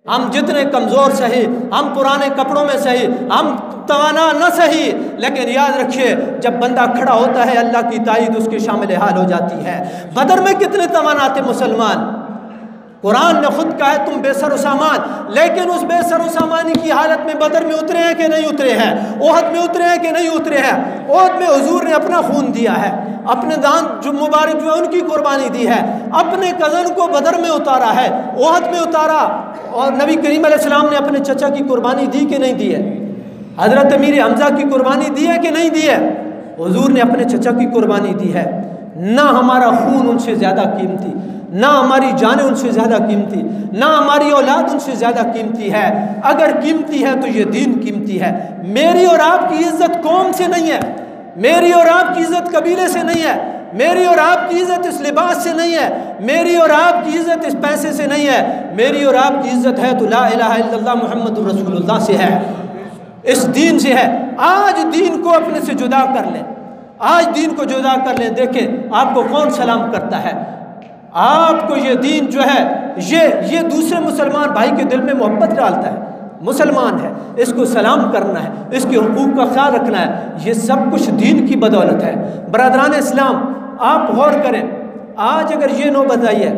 ہم جتنے کمزور سہی، ہم پرانے کپڑوں میں سہی، ہم توانا نہ سہی، لیکن یاد رکھیے جب بندہ کھڑا ہوتا ہے اللہ کی تائید اس کے شامل حال ہو جاتی ہے۔ بدر میں کتنے توانا تھے مسلمان، قرآن نے خود کہا ہے تم بے سر و سامان، لیکن اس بے سر و سامانی کی حالت میں بدر میں اترے ہیں کہ نہیں اترے ہیں، احد میں اترے ہیں کہ نہیں اترے ہیں۔ احد میں حضور نے اپنا خون دیا ہے، اپنے دانت جو مبارک جو ان کی قربانی دی ہے، اپنے کزن کو بدر میں اتارا ہے، احد میں اتارا، اور نبی کریم علیہ السلام نے اپنے چچا کی قربانی دی کہ نہیں دی ہے، حضرت امیر حمزہ کی قربانی دی ہے کہ نہیں دی ہے، حضور نے اپنے چچا کی قربانی دی ہے۔ نہ ہمارا خون ان سے زیادہ قیمتی، نہ ہماری جانیں ان سے زیادہ قیمتی، نہ ہماری اولاد ان سے زیادہ قیمتی ہے۔ اگر قیمتی ہے تو یہ دین قیمتی ہے۔ میری اور آپ کی عزت قوم سے نہیں ہے، میری اور آپ کی عزت قبیلے سے نہیں ہے، میری اور آپ کی عزت اس لباس سے نہیں ہے، میری اور آپ کی عزت اس پیسے سے نہیں ہے، میری اور آپ کی عزت ہے تو لا الہ الا اللہ محمد رسول اللہ سے ہے، اس دین سے ہے۔ آج دین کو اپنے سے جدا کر لیں، آج دین کو جدا کر لیں، دیکھیں آپ کو کون سلام کرتا ہے۔ آپ کو یہ دین جو ہے یہ دوسرے مسلمان بھائی کے دل میں محبت ڈالتا ہے، مسلمان ہے، اس کو سلام کرنا ہے، اس کے حقوق کا خیال رکھنا ہے، یہ سب کچھ دین کی بدولت ہے۔ برادران اسلام آپ غور کریں، آج اگر یہ نوبت آئی ہے،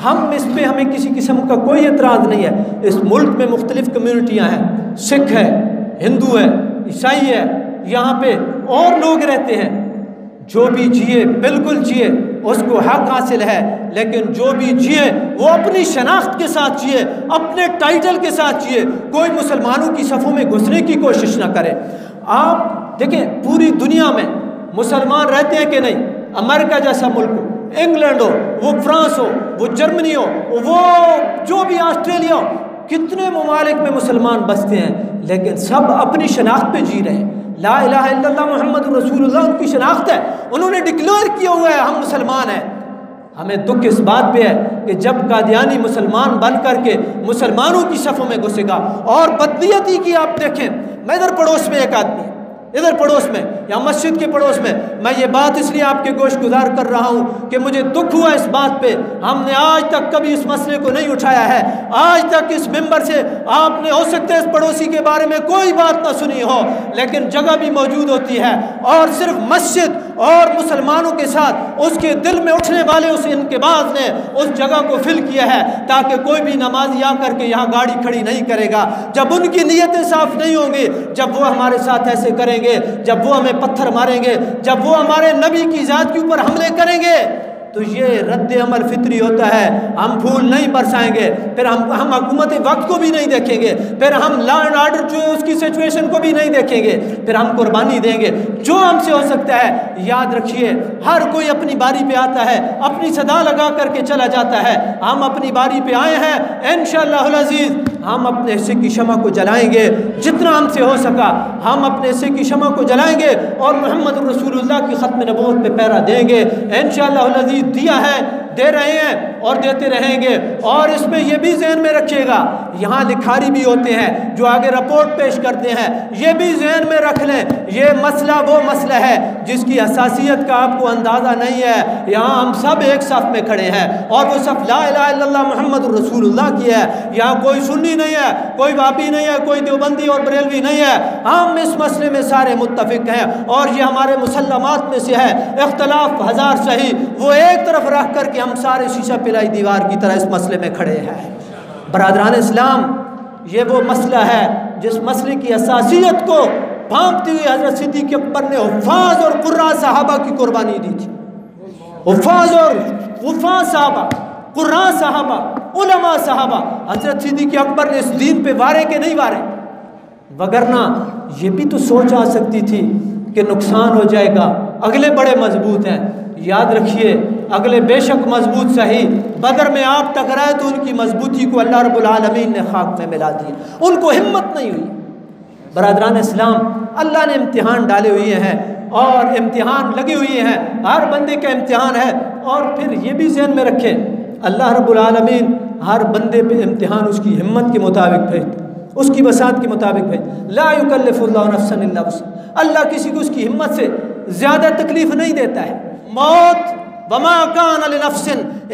ہم اس پہ ہمیں کسی قسم کا کوئی اعتراض نہیں ہے۔ اس ملک میں مختلف کمیونٹیاں ہیں، سکھ ہے، ہندو ہے، عیسائی ہے، یہاں پہ اور لوگ رہتے ہیں، جو بھی جیے بالکل جیے، اس کو حق حاصل ہے، لیکن جو بھی جیے وہ اپنی شناخت کے ساتھ جیے، اپنے ٹائٹل کے ساتھ جیے، کوئی مسلمانوں کی صفوں میں گھسنے کی کوشش نہ کرے۔ آپ دیکھیں پوری دنیا میں مسلمان رہتے ہیں کہ نہیں، امریکہ جیسا ملک ہو، انگلینڈ ہو، وہ فرانس ہو، وہ جرمنی ہو، وہ جو بھی آسٹریلیا ہو، کتنے ممالک میں مسلمان بستے ہیں، لیکن سب اپنی شناخت پہ جی رہے ہیں۔ لا الہ الا اللہ محمد رسول اللہ ان کی شناخت ہے، انہوں نے ڈکلیئر کیا ہوا ہے ہم مسلمان ہیں۔ ہمیں دکھ اس بات پہ ہے کہ جب قادیانی مسلمان بن کر کے مسلمانوں کی صفوں میں گھسے گا، اور بدنیتی کی آپ دیکھیں، میں ادھر پڑوس میں ایک آدمی، ادھر پڑوس میں یا مسجد کے پڑوس میں یہ بات اس لیے آپ کے گوش گزار کر رہا ہوں کہ مجھے دکھ ہوا اس بات پہ، ہم نے آج تک کبھی اس مسئلے کو نہیں اٹھایا ہے، آج تک اس ممبر سے آپ نے ہو سکتا ہے اس پڑوسی کے بارے میں کوئی بات نہ سنی ہو، لیکن جگہ بھی موجود ہوتی ہے، اور صرف مسجد اور مسلمانوں کے ساتھ اس کے دل میں اٹھنے والے اس انقباض نے اس جگہ کو فل کیا ہے تاکہ کوئی بھی نمازی آ کر کے یہاں گاڑی کھڑی نہیں کرے گا۔ جب ان کی نیتیں صاف نہیں ہوں گی، جب وہ ہمارے ساتھ ایسے کریں گے، جب وہ ہمیں پتھر ماریں گے، جب وہ ہمارے نبی کی ذات کے اوپر حملے کریں گے، تو یہ رد عمل فطری ہوتا ہے، ہم پھول نہیں برسائیں گے، پھر ہم حکومت وقت کو بھی نہیں دیکھیں گے، پھر ہم لا اینڈ آرڈر جو ہے اس کی سچویشن کو بھی نہیں دیکھیں گے، پھر ہم قربانی دیں گے جو ہم سے ہو سکتا ہے۔ یاد رکھیے ہر کوئی اپنی باری پہ آتا ہے، اپنی صدا لگا کر کے چلا جاتا ہے، ہم اپنی باری پہ آئے ہیں، انشاءاللہ العزیز ہم اپنے حصے کی شمع کو جلائیں گے، جتنا ہم سے ہو سکا ہم اپنے حصے کی شمع کو جلائیں گے، اور محمد رسول اللہ کی ختم نبوت پہ پیرا دیں گے انشاءاللہ العزیز۔ دیا ہے، دے رہے ہیں اور دیتے رہیں گے۔ اور اس میں یہ بھی ذہن میں رکھیے گا، یہاں لکھاری بھی ہوتے ہیں جو آگے رپورٹ پیش کرتے ہیں، یہ بھی ذہن میں رکھ لیں یہ مسئلہ وہ مسئلہ ہے جس کی حساسیت کا آپ کو اندازہ نہیں ہے۔ یہاں ہم سب ایک صف میں کھڑے ہیں، اور وہ صف لا الہ الا اللہ محمد رسول اللہ کی ہے۔ یہاں کوئی سنی نہیں ہے، کوئی وابی نہیں ہے، کوئی دیوبندی اور بریلوی نہیں ہے، ہم اس مسئلے میں سارے متفق ہیں، اور یہ ہمارے مسلمات میں سے ہے۔ اختلاف ہزار صحیح، وہ ایک طرف رکھ کر کے ہم سارے شیشہ پلائی دیوار کی طرح اس مسئلے میں کھڑے ہیں۔ برادران اسلام یہ وہ مسئلہ ہے جس مسئلے کی حساسیت کو بھانپتے ہوئے حضرت صدیق اکبر نے حفاظ اور قراء صحابہ کی قربانی دی تھی۔ حفاظ اور حفاظ صحابہ، قراء صحابہ، علماء صحابہ، حضرت صدیق اکبر نے اس دین پہ وارے کے نہیں وارے، وگرنہ یہ بھی تو سوچ آ سکتی تھی کہ نقصان ہو جائے گا، اگلے بڑے مضبوط ہیں۔ یاد رکھیے اگلے بے شک مضبوط صحیح، بدر میں آپ ٹکرائے تو ان کی مضبوطی کو اللہ رب العالمین نے خاک میں ملا دی، ان کو ہمت نہیں ہوئی۔ برادران اسلام اللہ نے امتحان ڈالے ہوئے ہیں، اور امتحان لگے ہوئے ہیں، ہر بندے کا امتحان ہے، اور پھر یہ بھی ذہن میں رکھیں اللہ رب العالمین ہر بندے پہ امتحان اس کی ہمت کے مطابق بھیجتا، اس کی بساط کے مطابق بھیجتا۔ لا یکلف اللہ نفسا الا وسعها، اللہ کسی کو اس کی ہمت سے زیادہ تکلیف نہیں دیتا ہے۔ موت وما کان لنفس،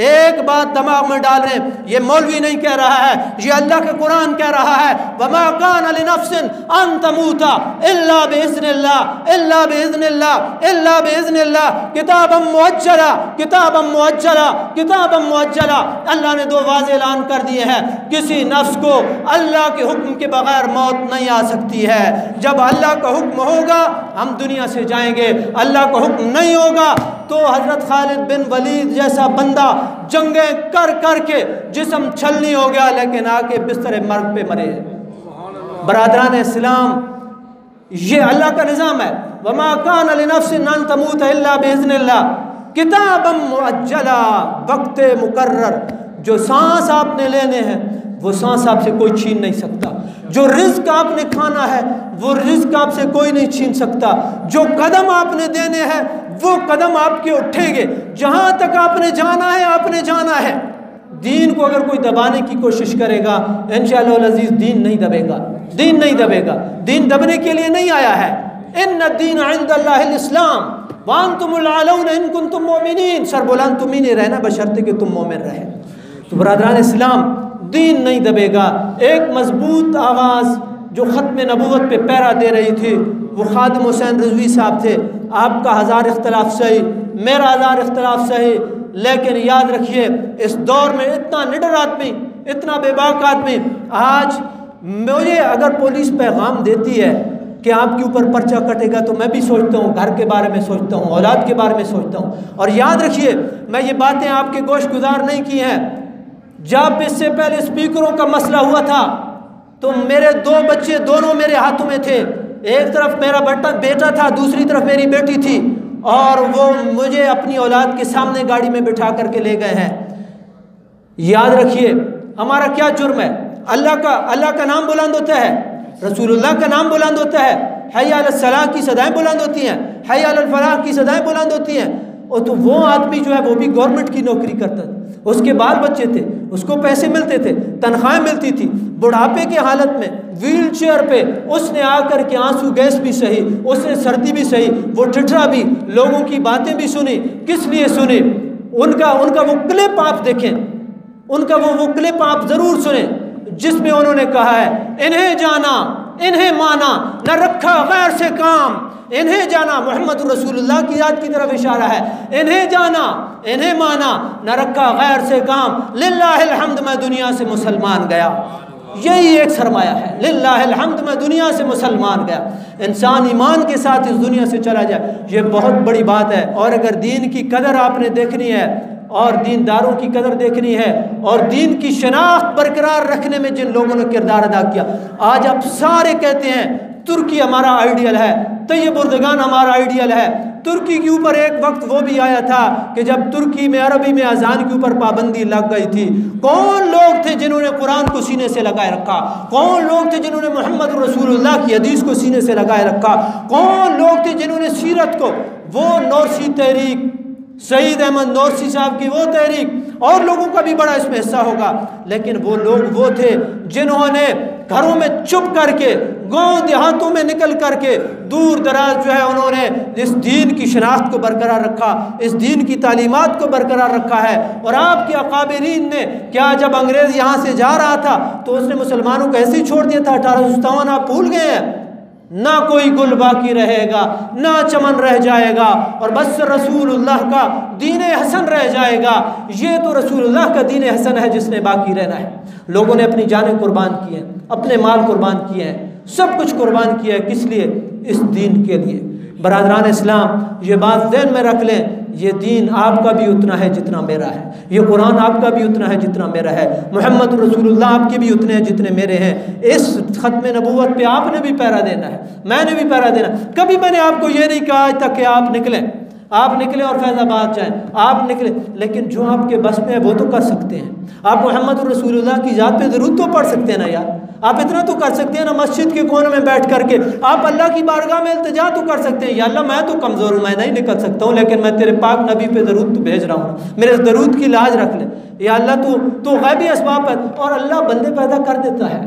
ایک بات دماغ میں ڈال رہے ہیں، یہ مولوی نہیں کہہ رہا ہے، یہ اللہ کے قرآن کہہ رہا ہے، وما کان لنفس ان تموت الا باذن اللہ الا باذن اللہ الا باذن اللہ کتابا مؤجلا کتابا مؤجلا کتابا مؤجلا۔ اللہ نے دو واضح اعلان کر دیے ہیں، کسی نفس کو اللہ کے حکم کے بغیر موت نہیں آ سکتی ہے۔ جب اللہ کا حکم ہوگا ہم دنیا سے جائیں گے، اللہ کا حکم نہیں ہوگا تو حضرت خالد بن ولید جیسا بندہ جنگیں کر کر کے جسم چھلنی ہو گیا، لیکن آ کے بستر مرگ پہ مرے۔ برادران اسلام، یہ اللہ کا نظام ہے، وما کان لنفس ان تموت الا باذن اللہ کتابا مؤجلا، وقت مقرر۔ جو سانس آپ نے لینے ہیں وہ سانس آپ سے کوئی چھین نہیں سکتا، جو رزق آپ نے کھانا ہے وہ رزق آپ سے کوئی نہیں چھین سکتا، جو قدم آپ نے دینے ہیں وہ قدم آپ کے اٹھیں گے، جہاں تک آپ نے جانا ہے آپ نے جانا ہے۔ دین کو اگر کوئی دبانے کی کوشش کرے گا انشاءاللہ العزیز دین نہیں دبے گا، دین نہیں دبے گا، دین دبنے کے لیے نہیں آیا ہے۔ ان الدین عند اللہ الاسلام وانتم العلون ان کنتم مؤمنین، سر بلند تم ہی نہیں رہنا بشرطے کہ تم مومن رہے۔ تو برادران اسلام، دین نہیں دبے گا۔ ایک مضبوط آواز جو ختم نبوت پہ پیرا دے رہی تھی وہ خادم حسین رضوی صاحب تھے۔ آپ کا ہزار اختلاف صحیح، میرا ہزار اختلاف صحیح، لیکن یاد رکھیے اس دور میں اتنا نڈر آدمی، اتنا بے باک آدمی، آج مجھے اگر پولیس پیغام دیتی ہے کہ آپ کے اوپر پرچہ کٹے گا تو میں بھی سوچتا ہوں، گھر کے بارے میں سوچتا ہوں، اولاد کے بارے میں سوچتا ہوں۔ اور یاد رکھیے میں یہ باتیں آپ کے گوش گزار نہیں کی ہیں، جب اس سے پہلے اسپیکروں کا مسئلہ ہوا تھا تو میرے دو بچے دونوں میرے ہاتھوں میں تھے، ایک طرف میرا بیٹا تھا، دوسری طرف میری بیٹی تھی، اور وہ مجھے اپنی اولاد کے سامنے گاڑی میں بٹھا کر کے لے گئے ہیں۔ یاد رکھیے ہمارا کیا جرم ہے؟ اللہ کا نام بلند ہوتا ہے، رسول اللہ کا نام بلند ہوتا ہے، حی علی الصلاۃ کی صدائیں بلند ہوتی ہیں، حی علی الفلاح کی صدائیں بلند ہوتی ہیں۔ اور تو وہ آدمی جو ہے وہ بھی گورنمنٹ کی نوکری کرتا تھا، اس کے بال بچے تھے، اس کو پیسے ملتے تھے، تنخواہیں ملتی تھی، بڑھاپے کے حالت میں ویل چیئر پہ اس نے آ کر کے آنسو گیس بھی سہی، اس نے سردی بھی سہی، وہ ٹھٹرا بھی، لوگوں کی باتیں بھی سنی۔ کس لیے سنی؟ ان کا وہ کلپ آپ دیکھیں، ان کا وہ کلپ آپ ضرور سنیں جس میں انہوں نے کہا ہے انہیں جانا انہیں مانا نہ رکھا غیر سے کام، انہیں جانا محمد رسول اللہ کی ذات کی طرف اشارہ ہے، انہیں جانا انہیں مانا نہ رکھا غیر سے کام، للہ الحمد میں دنیا سے مسلمان گیا۔ یہی ایک سرمایہ ہے، للہ الحمد میں دنیا سے مسلمان گیا۔ انسان ایمان کے ساتھ اس دنیا سے چلا جائے، یہ بہت بڑی بات ہے۔ اور اگر دین کی قدر آپ نے دیکھنی ہے اور دینداروں کی قدر دیکھنی ہے اور دین کی شناخت برقرار رکھنے میں جن لوگوں نے کردار ادا کیا، آج آپ سارے کہتے ہیں ترکی ہمارا آئیڈیل ہے، طیب اردگان ہمارا آئیڈیل ہے۔ ترکی کے اوپر ایک وقت وہ بھی آیا تھا کہ جب ترکی میں عربی میں اذان کے اوپر پابندی لگ گئی تھی، کون لوگ تھے جنہوں نے قرآن کو سینے سے لگائے رکھا؟ کون لوگ تھے جنہوں نے محمد رسول اللہ کی حدیث کو سینے سے لگائے رکھا؟ کون لوگ تھے جنہوں نے سیرت کو، وہ نورسی تحریک، سعید احمد نورسی صاحب کی وہ تحریک، اور لوگوں کا بھی بڑا اس میں حصہ ہوگا، لیکن وہ لوگ وہ تھے جنہوں نے گھروں میں چھپ کر کے، گاؤں دیہاتوں میں نکل کر کے، دور دراز جو ہے انہوں نے اس دین کی شناخت کو برقرار رکھا، اس دین کی تعلیمات کو برقرار رکھا ہے۔ اور آپ کے اکابرین نے کیا، جب انگریز یہاں سے جا رہا تھا تو اس نے مسلمانوں کو ایسے ہی چھوڑ دیا تھا؟ 1857 آپ بھول گئے ہیں؟ نہ کوئی گل باقی رہے گا، نہ چمن رہ جائے گا، اور بس رسول اللہ کا دین حسن رہ جائے گا۔ یہ تو رسول اللہ کا دین حسن ہے جس نے باقی رہنا ہے۔ لوگوں نے اپنی جانیں قربان کی ہیں، اپنے مال قربان کیے ہیں، سب کچھ قربان کیا ہے، کس لیے؟ اس دین کے لیے۔ برادران اسلام، یہ بات ذہن میں رکھ لیں، یہ دین آپ کا بھی اتنا ہے جتنا میرا ہے، یہ قرآن آپ کا بھی اتنا ہے جتنا میرا ہے، محمد رسول اللہ آپ کے بھی اتنے ہیں جتنے میرے ہیں۔ اس ختم نبوت پہ آپ نے بھی پہرا دینا ہے، میں نے بھی پہرا دینا ہے۔ کبھی میں نے آپ کو یہ نہیں کہا آج تک کہ آپ نکلیں اور فیض آباد جائیں، آپ نکلیں، لیکن جو آپ کے بس میں ہے وہ تو کر سکتے ہیں۔ آپ محمد رسول اللہ کی ذات پہ ضرور تو پڑھ سکتے ہیں نا یار، آپ اتنا تو کر سکتے ہیں نا، مسجد کے کونے میں بیٹھ کر کے آپ اللہ کی بارگاہ میں التجا تو کر سکتے ہیں، یا اللہ میں تو کمزور ہوں، میں نہیں نکل سکتا ہوں، لیکن میں تیرے پاک نبی پہ درود تو بھیج رہا ہوں، میرے اس درود کی لاج رکھ لے، یا اللہ تو غیبی اسباب پر۔ اور اللہ بندے پیدا کر دیتا ہے،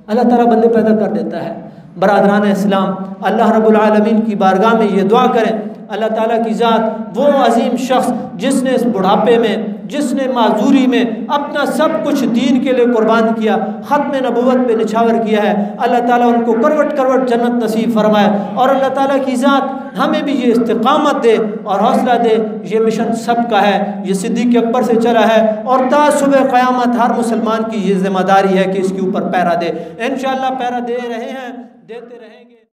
اللہ تعالیٰ بندے پیدا کر دیتا ہے۔ برادران اسلام، اللہ رب العالمین کی بارگاہ میں یہ دعا کریں، اللہ تعالیٰ کی ذات وہ عظیم شخص جس نے اس بڑھاپے میں، جس نے معذوری میں اپنا سب کچھ دین کے لیے قربان کیا، ختم نبوت پہ نچھاور کیا ہے، اللہ تعالیٰ ان کو کروٹ کروٹ جنت نصیب فرمائے، اور اللہ تعالیٰ کی ذات ہمیں بھی یہ استقامت دے اور حوصلہ دے۔ یہ مشن سب کا ہے، یہ صدیق اکبر سے چلا ہے، اور تا صبح قیامت ہر مسلمان کی یہ ذمہ داری ہے کہ اس کے اوپر پیرا دے۔ انشاءاللہ پیرا دے رہے ہیں، دیتے رہیں گے۔